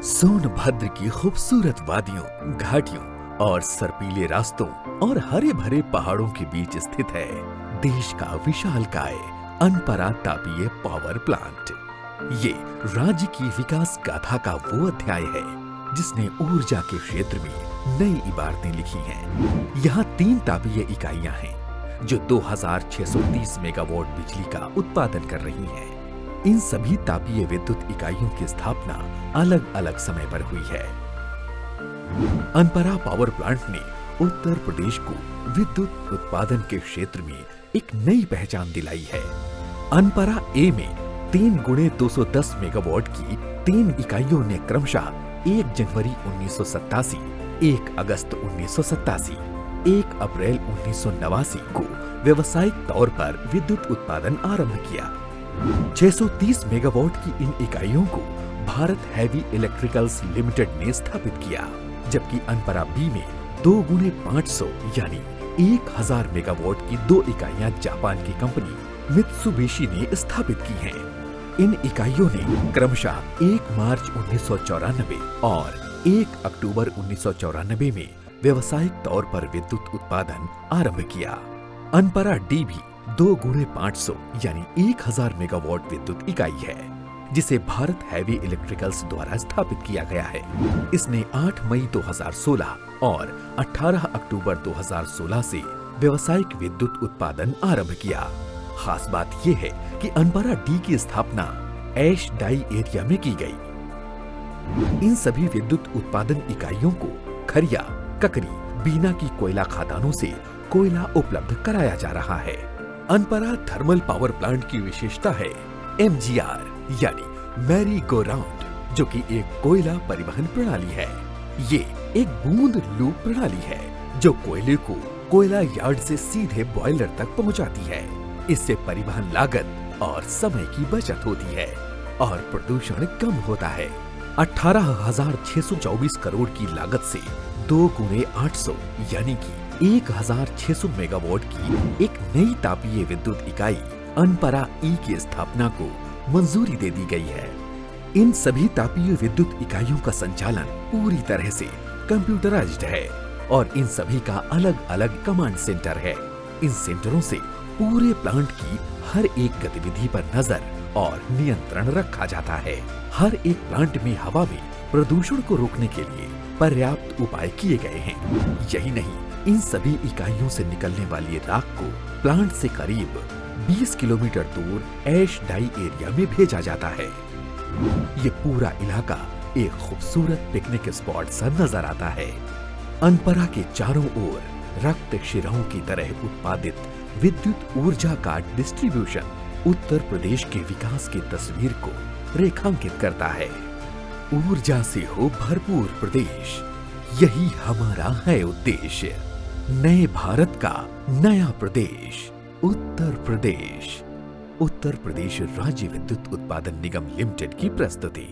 सोनभद्र की खूबसूरत वादियों, घाटियों और सर्पीले रास्तों और हरे भरे पहाड़ों के बीच स्थित है देश का विशालकाय अनपरा तापीय पावर प्लांट। ये राज्य की विकास गाथा का वो अध्याय है जिसने ऊर्जा के क्षेत्र में नई इबारतें लिखी हैं। यहाँ 3 तापीय इकाइयां हैं जो 2630 मेगावाट बिजली का उत्पादन कर रही हैं। इन सभी तापीय विद्युत इकाइयों की स्थापना अलग अलग समय पर हुई है। अनपरा पावर प्लांट ने उत्तर प्रदेश को विद्युत उत्पादन के क्षेत्र में एक नई पहचान दिलाई है। अनपरा ए में 3 गुणे 210 मेगावाट की 3 इकाइयों ने क्रमशः 1 जनवरी 1987, 1 अगस्त 1987, 1 अप्रैल 1989 को व्यावसायिक तौर पर विद्युत उत्पादन आरंभ किया। 630 मेगावाट की इन इकाइयों को भारत हैवी इलेक्ट्रिकल्स लिमिटेड ने स्थापित किया, जबकि अनपरा बी में 2 गुणे 500 यानी 1000 मेगावाट की 2 इकाइयां जापान की कंपनी मित्सुबिशी ने स्थापित की हैं। इन इकाइयों ने क्रमशः 1 मार्च 1994 और 1 अक्टूबर 1994 में व्यावसायिक तौर पर विद्युत उत्पादन आरंभ किया। अनपरा डी भी 2 गुणे 500 यानी 1000 मेगावाट विद्युत इकाई है, जिसे भारत हैवी इलेक्ट्रिकल्स द्वारा स्थापित किया गया है। इसने 8 मई 2016 और 18 अक्टूबर 2016 से व्यावसायिक विद्युत उत्पादन आरंभ किया। खास बात यह है कि अनपरा डी की स्थापना ऐश डाई एरिया में की गई। इन सभी विद्युत उत्पादन इकाइयों को खरिया, ककरी, बीना की कोयला खदानों से कोयला उपलब्ध कराया जा रहा है। अनपरा थर्मल पावर प्लांट की विशेषता है MGR यानी मैरी गो राउंड, जो कि एक कोयला परिवहन प्रणाली है। ये एक बूंद लूप प्रणाली है जो कोयले को कोयला यार्ड से सीधे बॉयलर तक पहुंचाती है। इससे परिवहन लागत और समय की बचत होती है और प्रदूषण कम होता है। 18,624 करोड़ की लागत से 2 गुणे 800 यानी कि 1600 मेगावाट की एक नई तापीय विद्युत इकाई अनपरा ई की स्थापना को मंजूरी दे दी गई है। इन सभी तापीय विद्युत इकाइयों का संचालन पूरी तरह से कंप्यूटराइज्ड है और इन सभी का अलग अलग कमांड सेंटर है। इन सेंटरों से पूरे प्लांट की हर एक गतिविधि पर नजर और नियंत्रण रखा जाता है। हर एक प्लांट में हवा में प्रदूषण को रोकने के लिए पर्याप्त उपाय किए गए हैं। यही नहीं, इन सभी इकाइयों से निकलने वाली राख को प्लांट से करीब 20 किलोमीटर दूर ऐश डाई एरिया में भेजा जाता है। ये पूरा इलाका एक खूबसूरत पिकनिक स्पॉट सा नजर आता है। अनपरा के चारों ओर रक्त शिराओं की तरह उत्पादित विद्युत ऊर्जा का डिस्ट्रीब्यूशन उत्तर प्रदेश के विकास की तस्वीर को रेखांकित करता है। ऊर्जा से हो भरपूर प्रदेश, यही हमारा है उद्देश्य। नए भारत का नया प्रदेश उत्तर प्रदेश। उत्तर प्रदेश राज्य विद्युत उत्पादन निगम लिमिटेड की प्रस्तुति।